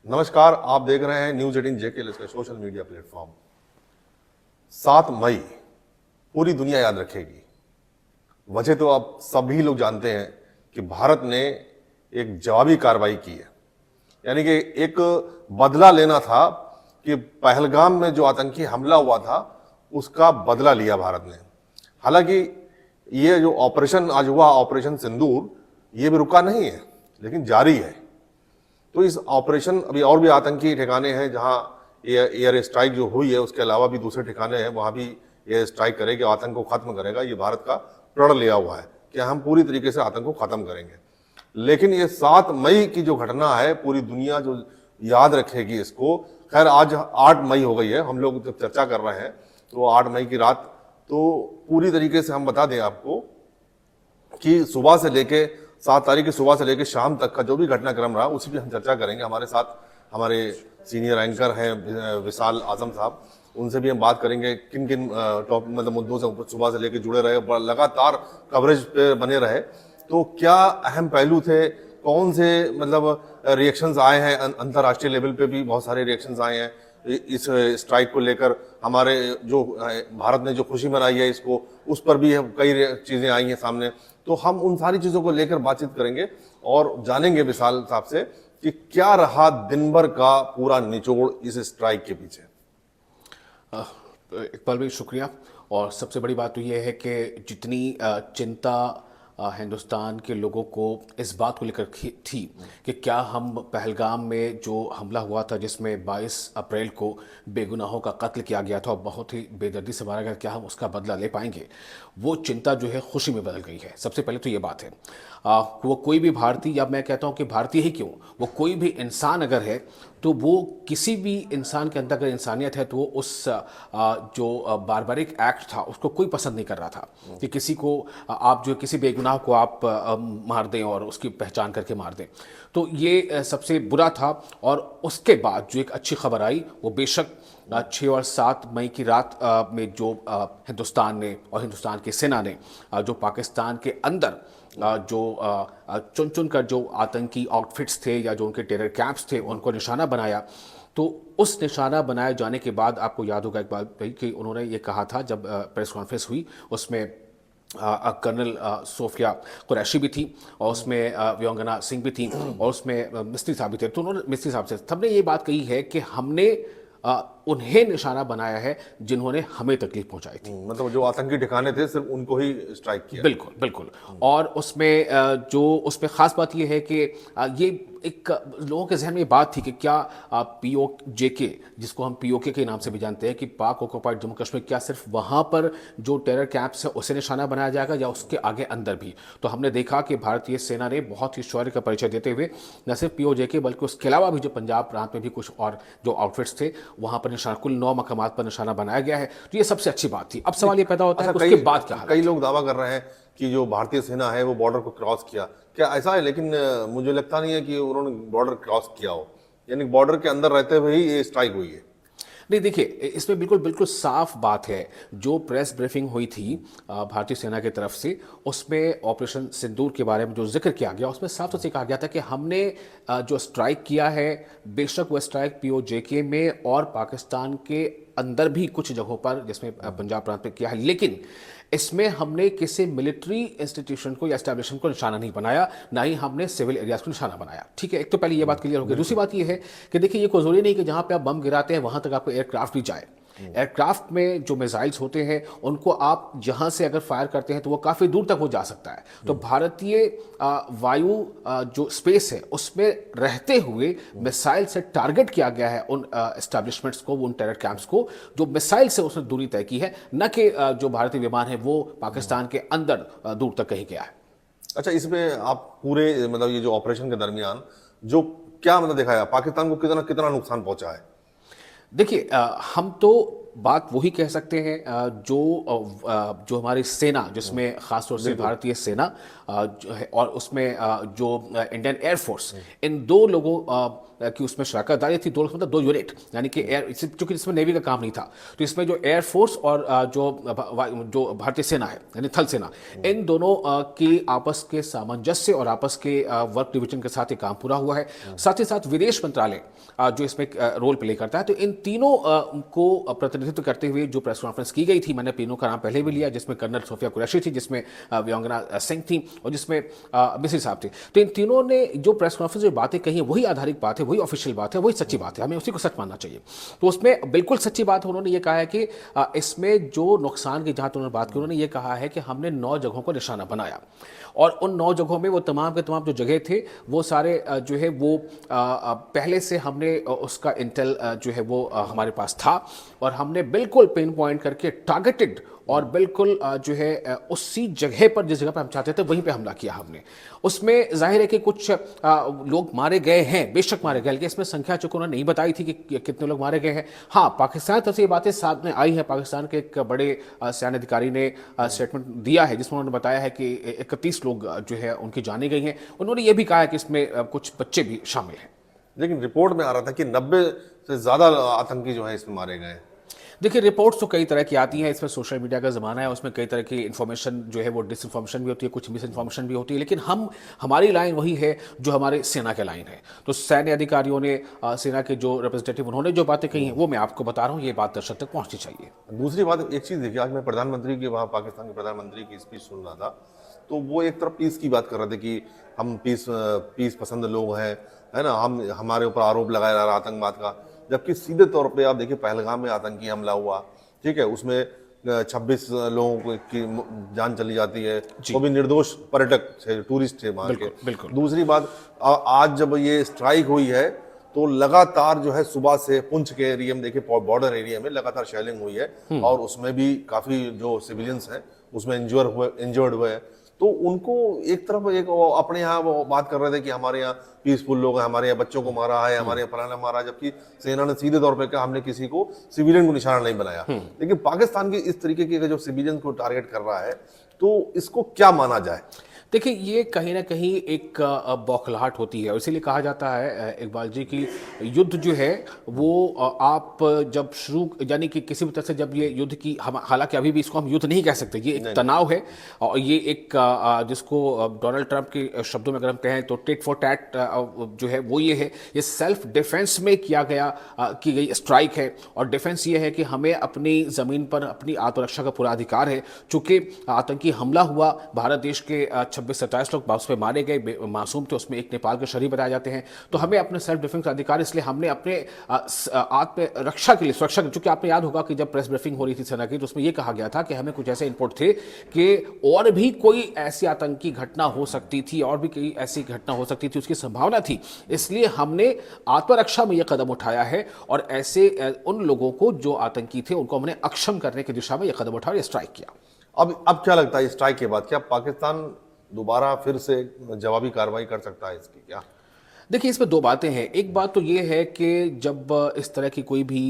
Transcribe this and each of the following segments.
नमस्कार, आप देख रहे हैं न्यूज 18 जेके का सोशल मीडिया प्लेटफॉर्म। 7 मई पूरी दुनिया याद रखेगी। वजह तो आप सभी लोग जानते हैं कि भारत ने एक जवाबी कार्रवाई की है, यानी कि एक बदला लेना था कि पहलगाम में जो आतंकी हमला हुआ था उसका बदला लिया भारत ने। हालांकि ये जो ऑपरेशन आज हुआ, ऑपरेशन सिंदूर, ये भी रुका नहीं है लेकिन जारी है। तो इस ऑपरेशन अभी और भी आतंकी ठिकाने हैं जहां एयर स्ट्राइक जो हुई है, उसके अलावा भी दूसरे ठिकाने हैं, वहां भी एयर स्ट्राइक करेगा, आतंक को खत्म करेगा। ये भारत का प्रण लिया हुआ है कि हम पूरी तरीके से आतंक को खत्म करेंगे। लेकिन ये 7 मई की जो घटना है, पूरी दुनिया जो याद रखेगी इसको। खैर आज 8 मई हो गई है, हम लोग जब चर्चा कर रहे हैं तो 8 मई की रात, तो पूरी तरीके से हम बता दें आपको कि सुबह से लेके 7 तारीख की सुबह से लेकर शाम तक का जो भी घटनाक्रम रहा उसी की हम चर्चा करेंगे। हमारे साथ हमारे सीनियर एंकर हैं विशाल आजम साहब, उनसे भी हम बात करेंगे किन किन टॉप मतलब मुद्दों से सुबह से लेकर जुड़े रहे, लगातार कवरेज पे बने रहे। तो क्या अहम पहलू थे, कौन से मतलब रिएक्शंस आए हैं, अंतर्राष्ट्रीय लेवल पे भी बहुत सारे रिएक्शंस आए हैं इस स्ट्राइक को लेकर। हमारे जो भारत ने जो खुशी मनाई है इसको, उस पर भी कई चीज़ें आई हैं सामने। तो हम उन सारी चीज़ों को लेकर बातचीत करेंगे और जानेंगे विशाल साहब से कि क्या रहा दिन भर का पूरा निचोड़ इस स्ट्राइक के पीछे। इकबाल भाई शुक्रिया। और सबसे बड़ी बात तो ये है कि जितनी चिंता हिंदुस्तान के लोगों को इस बात को लेकर थी कि क्या हम पहलगाम में जो हमला हुआ था जिसमें 22 अप्रैल को बेगुनाहों का कत्ल किया गया था और बहुत ही बेदर्दी से मारा गया, क्या हम उसका बदला ले पाएंगे, वो चिंता जो है खुशी में बदल गई है। सबसे पहले तो ये बात है, वो कोई भी भारतीय, या मैं कहता हूँ कि भारतीय ही क्यों, वो कोई भी इंसान अगर है तो वो किसी भी इंसान के अंदर अगर इंसानियत है तो वो उस जो बारबारिक एक्ट था उसको कोई पसंद नहीं कर रहा था कि किसी को आप जो किसी बेगुनाह को आप मार दें और उसकी पहचान करके मार दें। तो ये सबसे बुरा था। और उसके बाद जो एक अच्छी खबर आई वो बेशक 6 और 7 मई की रात में जो हिंदुस्तान ने और हिंदुस्तान की सेना ने जो पाकिस्तान के अंदर जो चुन चुन कर जो आतंकी आउटफिट्स थे या जो उनके टेरर कैंप्स थे उनको निशाना बनाया। तो उस निशाना बनाए जाने के बाद आपको याद होगा इकबाल भाई कि उन्होंने ये कहा था जब प्रेस कॉन्फ्रेंस हुई, उसमें कर्नल सोफिया कुरैशी भी थी और उसमें व्योंगना सिंह भी थी और उसमें मिस्त्री साहब भी थे। तो उन्होंने मिस्त्री साहब से सबने ये बात कही है कि हमने उन्हें निशाना बनाया है जिन्होंने हमें तकलीफ पहुंचाई थी। मतलब जो आतंकी ठिकाने थे सिर्फ उनको ही स्ट्राइक किया। बिल्कुल बिल्कुल। और उसमें जो उसमें खास बात यह है कि ये एक लोगों के जहन में बात थी कि क्या POJK, जिसको हम POK के नाम से भी जानते हैं, कि पाक ऑक्युपाइड जम्मू कश्मीर, क्या सिर्फ वहाँ पर जो टेरर कैंप्स है उसे निशाना बनाया जाएगा या उसके आगे अंदर भी। तो हमने देखा कि भारतीय सेना ने बहुत ही शौर्य का परिचय देते हुए न सिर्फ POJK बल्कि उसके अलावा भी जो पंजाब प्रांत में भी कुछ और जो आउटफिट्स थे वहाँ पर निशाना, कुल 9 मकामात पर निशाना बनाया गया है। तो ये सबसे अच्छी बात थी। अब सवाल ये पैदा होता है उसके बाद क्या। कई लोग दावा कर रहे हैं कि जो भारतीय सेना है वो बॉर्डर को क्रॉस किया, क्या ऐसा है? लेकिन मुझे लगता नहीं है कि उन्होंने बॉर्डर क्रॉस किया हो, यानी बॉर्डर के अंदर रहते हुए ही ये स्ट्राइक हुई है। नहीं, देखिए इसमें बिल्कुल बिल्कुल साफ बात है। जो प्रेस ब्रीफिंग हुई थी भारतीय सेना की तरफ से, उसमें ऑपरेशन सिंदूर के बारे में जो जिक्र किया गया उसमें साफ तौर से कहा गया था कि हमने जो स्ट्राइक किया है, बेशक वो स्ट्राइक POJK में और पाकिस्तान के अंदर भी कुछ जगहों पर जिसमें पंजाब प्रांत में किया है, लेकिन इसमें हमने किसी मिलिट्री इंस्टीट्यूशन को या एस्टैब्लिशमेंट को निशाना नहीं बनाया, ना ही हमने सिविल एरियाज को निशाना बनाया। ठीक है, एक तो पहले ये बात क्लियर हो गई। दूसरी बात ये है कि देखिए ये कोई जरूरी नहीं कि जहां पे आप बम गिराते हैं वहां तक आपको एयरक्राफ्ट भी जाए। एयरक्राफ्ट में जो मिसाइल्स होते हैं उनको आप जहां से अगर फायर करते हैं तो वो काफ़ी दूर तक वो जा सकता है। तो भारतीय वायु जो स्पेस है उसमें रहते हुए मिसाइल से टारगेट किया गया है उन एस्टैब्लिशमेंट्स को, उन टेरर कैंप्स को जो मिसाइल से उसने दूरी तय की है, न कि जो भारतीय विमान है वो पाकिस्तान के अंदर दूर तक कहीं गया है। अच्छा, इसमें आप पूरे मतलब ये जो ऑपरेशन के दरमियान जो क्या मतलब देखा है, पाकिस्तान को कितना कितना नुकसान पहुंचा है? देखिए हम तो बात वही कह सकते हैं जो हमारी सेना, जिसमें खासतौर से भारतीय सेना जो है और उसमें जो इंडियन एयरफोर्स, इन दो लोगों कि उसमें शराकतदारी थी, दो मतलब 2 यूनिट, यानी कि एयर, चूंकि इसमें नेवी का काम नहीं था, तो इसमें जो एयरफोर्स और जो भारतीय सेना है यानी थल सेना, इन दोनों की आपस के सामंजस्य और आपस के वर्क डिवीजन के साथ ये काम पूरा हुआ है। साथ ही साथ विदेश मंत्रालय जो इसमें रोल प्ले करता है, तो इन तीनों को प्रतिनिधित्व करते हुए जो प्रेस कॉन्फ्रेंस की गई थी, मैंने तीनों का नाम पहले भी लिया, जिसमें कर्नल सोफिया कुरैशी थी, जिसमें व्यंगना सिंह थी और जिसमें मिश्री साहब थे। तो इन तीनों ने जो प्रेस कॉन्फ्रेंस में बातें कही, वही आधारिक बात है, वही ऑफिशियल बात है, वही सच्ची बात है, हमें उसी को सच मानना चाहिए। तो उसमें बिल्कुल सच्ची बात है, उन्होंने ये कहा है कि इसमें जो नुकसान की जहां उन्होंने बात की, उन्होंने ये कहा है कि हमने 9 जगहों को निशाना बनाया और उन 9 जगहों में वो तमाम के तमाम जो जगह थे वो सारे जो है वो पहले से हमने उसका इंटेल जो है वो हमारे पास था और हमने बिल्कुल पिन पॉइंट करके टारगेटेड और बिल्कुल जो है उसी जगह पर जिस जगह पर हम चाहते थे वहीं पे हमला किया हमने। उसमें जाहिर है कि कुछ लोग मारे गए हैं, बेशक मारे गए, लेकिन इसमें संख्या चूंकि उन्होंने नहीं बताई थी कि कितने लोग मारे गए हैं। हाँ, पाकिस्तान तरफ से ये बातें सामने आई हैं, पाकिस्तान के एक बड़े सैन्य अधिकारी ने स्टेटमेंट दिया है जिसमें उन्होंने बताया है कि 31 लोग जो है उनकी जाने गई हैं। उन्होंने ये भी कहा है कि इसमें कुछ बच्चे भी शामिल हैं। लेकिन रिपोर्ट में आ रहा था कि 90 से ज्यादा आतंकी जो है इसमें मारे गए। देखिए, रिपोर्ट्स तो कई तरह की आती हैं, इसमें सोशल मीडिया का ज़माना है, उसमें कई तरह की इन्फॉर्मेशन जो है वो डिस इन्फॉर्मेशन भी होती है, कुछ मिस इन्फॉर्मेशन भी होती है, लेकिन हमारी लाइन वही है जो हमारे सेना के लाइन है। तो सैन्य अधिकारियों ने, सेना के जो रिप्रेजेंटेटिव, उन्होंने जो बातें कही हैं वो मैं आपको बता रहा हूँ, ये बात दर्शक तक पहुँचनी चाहिए। दूसरी बात, एक चीज देखिए, आज मैं प्रधानमंत्री की, वहाँ पाकिस्तान के प्रधानमंत्री की स्पीच सुन रहा था, तो वो एक तरफ पीस की बात कर रहे थे कि हम पीस पसंद लोग हैं, है ना, हमारे ऊपर आरोप लगाया जा रहा आतंकवाद का, जबकि सीधे तौर पे आप देखिए पहलगाम में आतंकी हमला हुआ, ठीक है, उसमें 26 लोगों की जान चली जाती है, वो भी निर्दोष पर्यटक थे, टूरिस्ट थे वहाँ के। बिल्कुल। दूसरी बात, आज जब ये स्ट्राइक हुई है तो लगातार जो है सुबह से पुंछ के एरिया में देखिए, बॉर्डर एरिया में लगातार शेलिंग हुई है और उसमें भी काफी जो सिविलियंस हैं उसमें इंजर्ड हुए हैं। तो उनको एक तरफ अपने यहाँ वो बात कर रहे थे कि हमारे यहाँ पीसफुल लोग हैं, हमारे यहाँ बच्चों को मारा है, हमारे यहाँ फलाना मारा, जबकि सेना ने सीधे तौर पे कहा हमने किसी को सिविलियन को निशाना नहीं बनाया। लेकिन पाकिस्तान की इस तरीके की जो सिविलियन को टारगेट कर रहा है, तो इसको क्या माना जाए? देखिए, ये कहीं ना कहीं एक बौखलाहट होती है और इसीलिए कहा जाता है इकबाल जी की युद्ध जो है वो आप जब शुरू, यानी कि किसी भी तरह से जब ये युद्ध की, हम हालांकि अभी भी इसको हम युद्ध नहीं कह सकते, ये एक तनाव है और ये एक जिसको डोनाल्ड ट्रंप के शब्दों में अगर हम कहें तो टिट फॉर टैट जो है वो ये है, ये सेल्फ डिफेंस में की गई स्ट्राइक है और डिफेंस ये है कि हमें अपनी ज़मीन पर अपनी आत्मरक्षा का पूरा अधिकार है। चूंकि आतंकी हमला हुआ, भारत देश के 26-27 लोग उस पर मारे गए, मासूम थे, उसमें एक नेपाल के शरीफ बताए जाते हैं, तो हमें अपने सेल्फ डिफेंस का अधिकार, इसलिए हमने अपने आत्म रक्षा के लिए, सुरक्षा, चूंकि आपने याद होगा कि जब प्रेस ब्रीफिंग हो रही थी सेना की तो उसमें यह कहा गया था कि हमें कुछ ऐसे इनपुट थे कि और भी कोई ऐसी आतंकी घटना हो सकती थी, और भी कोई ऐसी घटना हो सकती थी, उसकी संभावना थी, इसलिए हमने आत्मरक्षा में यह कदम उठाया है और ऐसे उन लोगों को जो आतंकी थे उनको हमने अक्षम करने की दिशा में यह कदम उठाया, स्ट्राइक किया। अब क्या लगता है स्ट्राइक के बाद क्या पाकिस्तान दोबारा फिर से जवाबी कार्रवाई कर सकता है इसकी क्या? देखिए, इसमें 2 बातें हैं। एक बात तो ये है कि जब इस तरह की कोई भी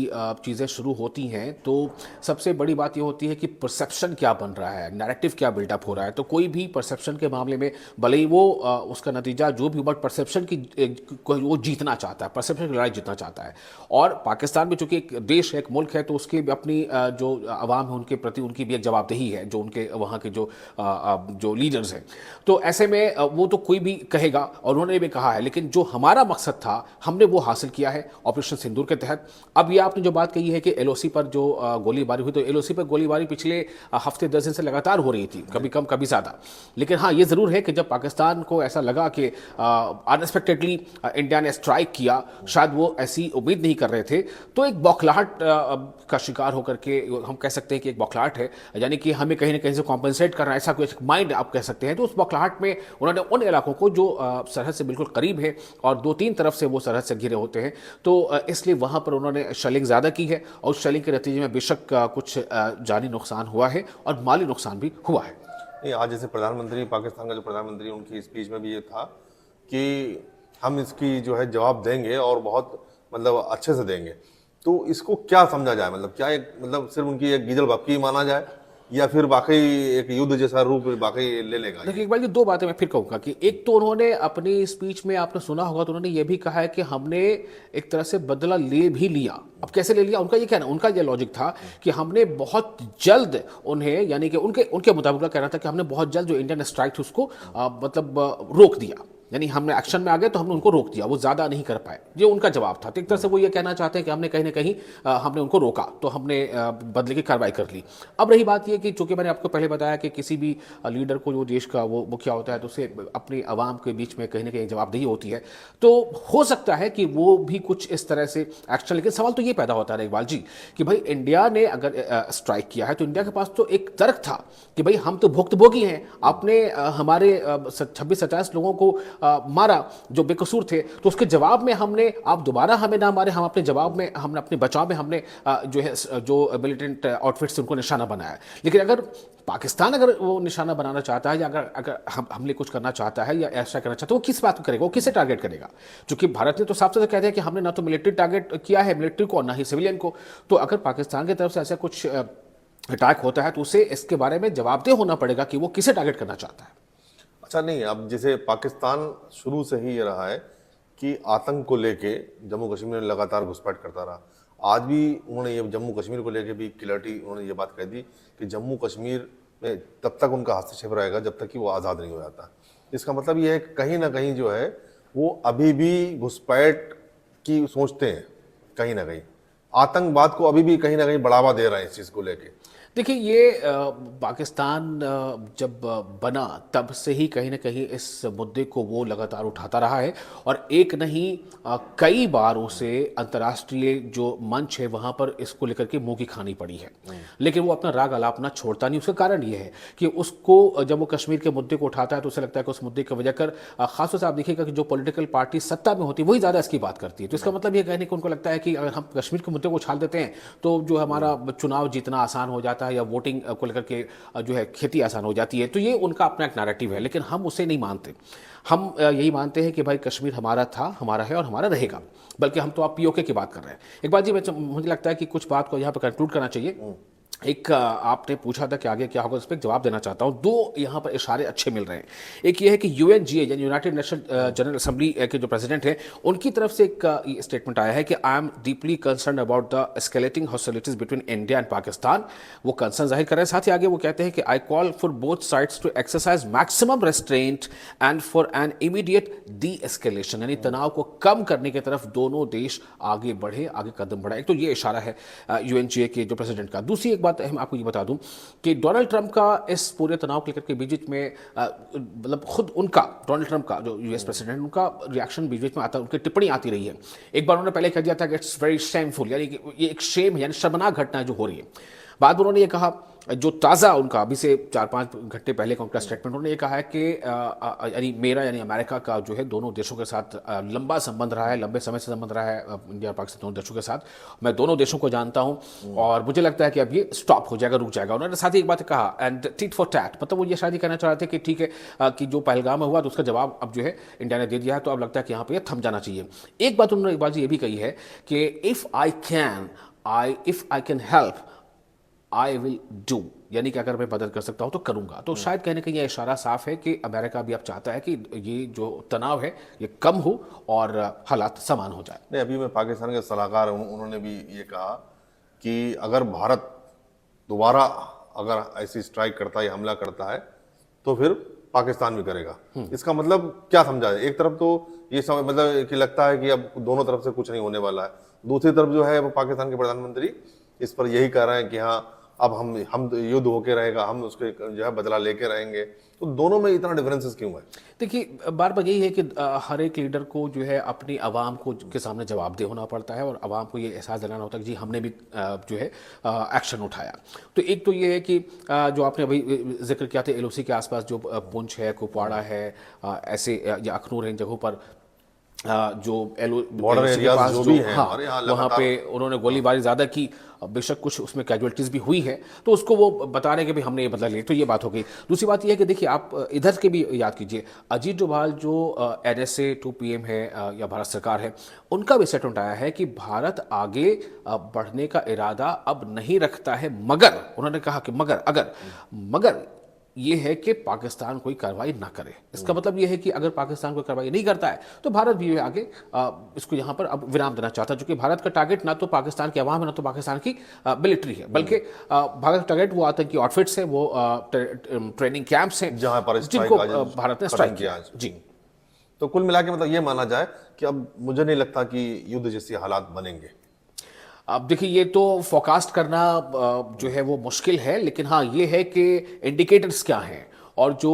चीज़ें शुरू होती हैं तो सबसे बड़ी बात ये होती है कि परसेप्शन क्या बन रहा है, नैरेटिव क्या बिल्डअप हो रहा है। तो कोई भी परसेप्शन के मामले में भले ही वो उसका नतीजा जो भी, बट परसेप्शन की वो जीतना चाहता है, परसेप्शन की लड़ाई जीतना चाहता है। और पाकिस्तान में चूंकि एक देश है, एक मुल्क है, तो उसकी अपनी जो आवाम है उनके प्रति उनकी भी एक जवाबदेही है, जो उनके वहाँ के जो लीडर्स हैं। तो ऐसे में वो तो कोई भी कहेगा और उन्होंने भी कहा है, लेकिन जो हमारा मकसद था हमने वो हासिल किया है ऑपरेशन सिंदूर के तहत। अब ये आपने जो बात कही है कि एलओसी पर जो गोलीबारी हुई, तो एलओसी पर गोलीबारी पिछले हफ्ते 10 दिन से लगातार हो रही थी, कभी कम कभी ज़्यादा। लेकिन हाँ, ये ज़रूर है कि जब पाकिस्तान को ऐसा लगा कि अनएक्सपेक्टेडली इंडिया ने स्ट्राइक किया, शायद वो ऐसी उम्मीद नहीं कर रहे थे, तो एक बौखलाहट का शिकार होकर के हम कह सकते हैं कि एक बौखलाहट है, यानी कि हमें कहीं ना कहीं से कॉम्पनसेट करना, ऐसा कुछ माइंड आप कह सकते हैं। तो उस बौखलाहट में उन्होंने उन इलाकों को जो सरहद से बिल्कुल करीब है और 2-3 तरफ से वो सरहद से घिरे होते हैं, तो इसलिए वहाँ पर उन्होंने शेलिंग ज़्यादा की है और उस शेलिंग के नतीजे में बेशक कुछ जानी नुकसान हुआ है और माली नुकसान भी हुआ है। नहीं, आज जैसे प्रधानमंत्री, पाकिस्तान का जो प्रधानमंत्री, उनकी स्पीच में भी ये था कि हम इसकी जो है जवाब देंगे और बहुत मतलब अच्छे से देंगे। तो इसको क्या समझा जाए, मतलब क्या एक, मतलब सिर्फ उनकी एक गीजल बक्की माना जाए या फिर वाकई एक युद्ध जैसा रूप वाकई ले लेगा? देखिए इकबाल जी, दो बातें मैं फिर कहूंगा कि एक तो उन्होंने अपनी स्पीच में, आपने सुना होगा तो उन्होंने ये भी कहा है कि हमने एक तरह से बदला ले भी लिया। अब कैसे ले लिया, उनका ये कहना, उनका ये लॉजिक था कि हमने बहुत जल्द उन्हें, यानी कि उनके उनके मुताबिक उनका कहना था कि हमने बहुत जल्द जो इंडियन स्ट्राइक थी उसको रोक दिया, यानी हमने एक्शन में आ गए तो हमने उनको रोक दिया, वो ज़्यादा नहीं कर पाए। ये उनका जवाब था। तो एक तरह से वो ये कहना चाहते हैं कि हमने कहीं ना कहीं हमने उनको रोका, तो हमने बदले की कार्रवाई कर ली। अब रही बात ये कि चूंकि मैंने आपको पहले बताया कि किसी भी लीडर को, जो देश का वो मुखिया होता है, तो उसे अपनी आवाम के बीच में कहीं ना कहीं जवाबदेही होती है। तो हो सकता है कि वो भी कुछ इस तरह से एक्शन, लेकिन सवाल तो ये पैदा होता है इकबाल जी कि भाई इंडिया ने अगर स्ट्राइक किया है तो इंडिया के पास तो एक तर्क था कि भाई हम तो भुक्तभोगी हैं, आपने हमारे 26-27 लोगों को मारा जो बेकसूर थे, तो उसके जवाब में हमने, आप दोबारा हमें ना मारे, हम अपने जवाब में, हमने अपने बचाव में हमने जो है जो मिलिटेंट आउटफिट्स उनको निशाना बनाया। लेकिन अगर पाकिस्तान अगर वो निशाना बनाना चाहता है, या अगर अगर हमले कुछ करना चाहता है या ऐसा करना चाहता है, वो किस बात को करेगा, वो किसे टारगेट करेगा? क्योंकि भारत ने तो साफ साफ कह दिया कि हमने ना तो मिलिट्री टारगेट किया है, मिलिट्री को, और ना ही सिविलियन को। तो अगर पाकिस्तान की तरफ से ऐसा कुछ अटैक होता है तो उसे इसके बारे में जवाबदेह होना पड़ेगा कि वो किसे टारगेट करना चाहता है। अच्छा नहीं, अब जैसे पाकिस्तान शुरू से ही ये रहा है कि आतंक को लेके जम्मू कश्मीर में लगातार घुसपैठ करता रहा। आज भी उन्होंने ये जम्मू कश्मीर को लेके भी क्लियरिटी, उन्होंने ये बात कह दी कि जम्मू कश्मीर में तब तक उनका हस्तक्षेप रहेगा जब तक कि वो आज़ाद नहीं हो जाता। इसका मतलब ये है कि कहीं ना कहीं जो है वो अभी भी घुसपैठ की सोचते हैं, कहीं ना कहीं आतंकवाद को अभी भी कहीं ना कहीं बढ़ावा दे रहे हैं इस चीज़ को लेके। देखिए ये पाकिस्तान जब बना तब से ही कहीं ना कहीं इस मुद्दे को वो लगातार उठाता रहा है, और एक नहीं कई बार उसे अंतर्राष्ट्रीय जो मंच है वहाँ पर इसको लेकर के मुंह की खानी पड़ी है। लेकिन वो अपना राग अलापना छोड़ता नहीं। उसका कारण ये है कि उसको, जब वो कश्मीर के मुद्दे को उठाता है तो उसे लगता है कि उस मुद्दे की वजह कर खासतौर से आप देखिएगा कि जो पॉलिटिकल पार्टी सत्ता में होती है वही ज़्यादा इसकी बात करती है। तो इसका मतलब ये कहने कि उनको लगता है कि अगर हम कश्मीर के मुद्दे को उछाल देते हैं तो जो हमारा चुनाव जीतना आसान हो जाता है, या वोटिंग को लेकर के जो है खेती आसान हो जाती है। तो ये उनका अपना एक नैरेटिव है, लेकिन हम उसे नहीं मानते। हम यही मानते हैं कि भाई कश्मीर हमारा था, हमारा है और हमारा रहेगा। बल्कि हम तो आप पीओके की बात कर रहे हैं। एक बात जी, मुझे लगता है कि कुछ बात को यहाँ पर कंक्लूड करना चाहिए। एक आपने पूछा था कि आगे क्या होगा, उस पर जवाब देना चाहता हूं। दो यहाँ पर इशारे अच्छे मिल रहे हैं। एक ये है कि यूएनजीए यानी यूनाइटेड नेशन जनरल असेंबली के जो प्रेसिडेंट हैं, उनकी तरफ से एक स्टेटमेंट आया है कि I am deeply concern about the escalating hostilities between India and Pakistan. वो कंसर्न जाहिर कर रहे हैं। साथ ही आगे वो कहते हैं कि I call for both sides to exercise maximum restraint and for an immediate deescalation, यानी तनाव को कम करने की तरफ दोनों देश आगे बढ़े, आगे कदम बढ़ाए। तो ये इशारा है यूएनजीए के जो प्रेसिडेंट का। दूसरी एक बात मैं आपको ये बता दूं कि डोनाल्ड ट्रंप का इस पूरे तनाव को लेकर के बीच में मतलब खुद उनका, डोनाल्ड ट्रंप का जो यूएस प्रेसिडेंट, उनका रिएक्शन बीच में आता, उनकी टिप्पणी आती रही है। एक बार उन्होंने पहले कह दिया था कि इट्स वेरी शेमफुल, यानी कि ये एक शेम है, यानी शर्मनाक घटना है जो हो रही है। बाद में उन्होंने ये कहा, जो ताज़ा उनका अभी से 4-5 घंटे पहले का उनका स्टेटमेंट, उन्होंने ये कहा है कि यानी मेरा, यानी अमेरिका का जो है दोनों देशों के साथ लंबा संबंध रहा है, लंबे समय से संबंध रहा है इंडिया और पाकिस्तान दोनों देशों के साथ। मैं दोनों देशों को जानता हूं और मुझे लगता है कि अब ये स्टॉप हो जाएगा, रुक जाएगा। उन्होंने साथ ही एक बात कहा, एंड टिट फॉर टैट, मतलब वो ये शायद कहना चाह रहे थे कि ठीक है कि जो पहलगाम में हुआ तो उसका जवाब अब जो है इंडिया ने दे दिया है, तो अब लगता है कि यहाँ पर ये थम जाना चाहिए। एक बात उन्होंने एक बात ये भी कही है कि if I can help I will do, यानी कि अगर मैं मदद कर सकता हूं तो करूंगा। तो शायद कहने का यह इशारा साफ है कि अमेरिका भी अब चाहता है कि ये जो तनाव है ये कम हो और हालात समान हो जाए। नहीं, अभी मैं पाकिस्तान के सलाहकार, उन्होंने भी ये कहा कि अगर भारत दोबारा अगर ऐसी स्ट्राइक करता है या हमला करता है तो फिर पाकिस्तान भी करेगा। इसका मतलब क्या समझा है? एक तरफ तो ये समझ मतलब कि लगता है कि अब दोनों तरफ से कुछ नहीं होने वाला है, दूसरी तरफ जो है वो पाकिस्तान के प्रधानमंत्री इस पर यही कह रहे हैं कि हाँ अब हम युद्ध होके रहेगा, हम उसके जो है बदला लेके रहेंगे। तो दोनों में इतना डिफरेंसेस क्यों है? देखिए बार बार यही है कि हर एक लीडर को जो है अपनी आवाम को के सामने जवाबदेह होना पड़ता है, और आवाम को ये एहसास दिलाना होता है कि जी हमने भी जो है एक्शन उठाया। तो एक तो ये है कि जो आपने अभी जिक्र किया था एलओसी के आसपास जो पुंछ है, कुपवाड़ा है, ऐसे या अखनूर है, इन जगहों पर जो Border LOC के areas पास जो जो भी हैं हाँ हमारे यहाँ वहाँ लगातार। पे उन्होंने गोलीबारी ज़्यादा की। बेशक कुछ उसमें कैजुअलिटीज़ भी हुई है, तो उसको वो बता रहे हैं कि भाई हमने ये बदला लिया, तो ये बात हो गई। दूसरी बात ये है कि देखिए आप इधर के भी याद कीजिए, अजीत डोभाल जो NSA 2 PM है या भारत सरकार है, उनका भी स्टेटमेंट आया है कि भारत आगे बढ़ने का इरादा अब नहीं रखता है, मगर उन्होंने कहा कि मगर ये है कि पाकिस्तान कोई कार्रवाई ना करे। इसका मतलब ये है कि अगर पाकिस्तान कोई कार्रवाई नहीं करता है तो भारत भी आगे इसको यहाँ पर अब विराम देना चाहता है, क्योंकि भारत का टारगेट ना तो पाकिस्तान की आवाम है ना तो पाकिस्तान की मिलिट्री है, बल्कि भारत का टारगेट वो आतंकी आउटफिट्स है, वो ट्रेनिंग कैंप्स हैं जहां पर जिनको स्ट्राइक आज भारत ने खत्म स्ट्राइक किया किया। आज। जी, तो कुल मिला के मतलब ये माना जाए कि अब मुझे नहीं लगता कि युद्ध जैसे हालात बनेंगे। अब देखिए ये तो फोरकास्ट करना जो है वो मुश्किल है, लेकिन हाँ ये है कि इंडिकेटर्स क्या हैं, और जो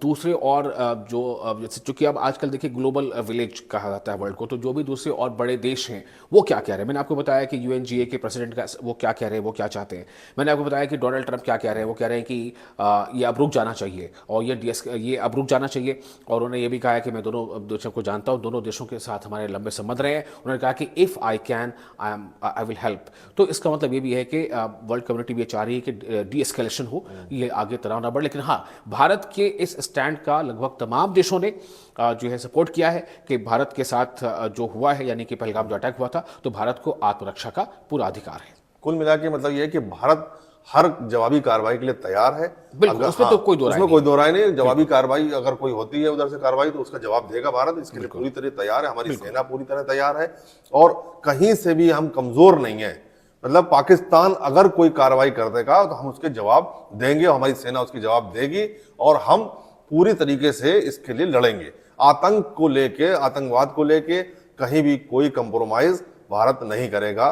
दूसरे और जो जैसे चूंकि अब आजकल देखिए ग्लोबल विलेज कहा जाता है वर्ल्ड को, तो जो भी दूसरे और बड़े देश हैं वो क्या कह रहे हैं। मैंने आपको बताया कि UNGA के प्रेसिडेंट का वो क्या कह रहे हैं, वो क्या चाहते हैं। मैंने आपको बताया कि डोनाल्ड ट्रंप क्या कह रहे हैं, वो कह रहे हैं कि ये अब रुक जाना चाहिए और ये अब रुक जाना चाहिए। और उन्होंने ये भी कहा है कि मैं दोनों देशों को जानता हूँ, दोनों देशों के साथ हमारे लंबे संबंध रहे हैं। उन्होंने कहा कि if I can I will help. तो इसका मतलब ये भी है कि वर्ल्ड कम्युनिटी भी ये चाह रही है कि डी एस्केलेशन हो, ये आगे तनाव ना बढ़े। लेकिन हाँ, भारत के इस स्टैंड का लगभग तमाम देशों ने जो है सपोर्ट किया है कि भारत के साथ जो हुआ है, यानी कि पहलगाम जो अटैक हुआ था, तो भारत को आत्मरक्षा का पूरा अधिकार है। कुल मिला के मतलब ये है कि भारत हर जवाबी कार्रवाई के लिए तैयार है। बिल्कुल, उसमें तो कोई दो राय उसमें कोई दो राय नहीं। जवाबी कार्रवाई अगर कोई होती है उधर से कार्रवाई, तो उसका जवाब देगा भारत। इसके लिए पूरी तरह तैयार है, हमारी सेना पूरी तरह तैयार है, और कहीं से भी हम कमजोर नहीं है। मतलब पाकिस्तान अगर कोई कार्रवाई कर देगा तो हम उसके जवाब देंगे, हमारी सेना उसकी जवाब देगी, और हम पूरी तरीके से इसके लिए लड़ेंगे। आतंक को लेके, आतंकवाद को लेके कहीं भी कोई कंप्रोमाइज भारत नहीं करेगा।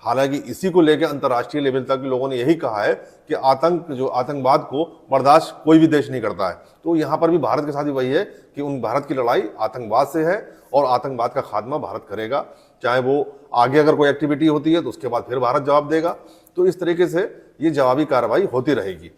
हालांकि इसी को लेकर अंतर्राष्ट्रीय लेवल तक लोगों ने यही कहा है कि आतंकवाद को बर्दाश्त कोई भी देश नहीं करता है। तो यहाँ पर भी भारत के साथ भी वही है कि भारत की लड़ाई आतंकवाद से है, और आतंकवाद का खात्मा भारत करेगा। चाहे वो आगे अगर कोई एक्टिविटी होती है तो उसके बाद फिर भारत जवाब देगा। तो इस तरीके से ये जवाबी कार्रवाई होती रहेगी।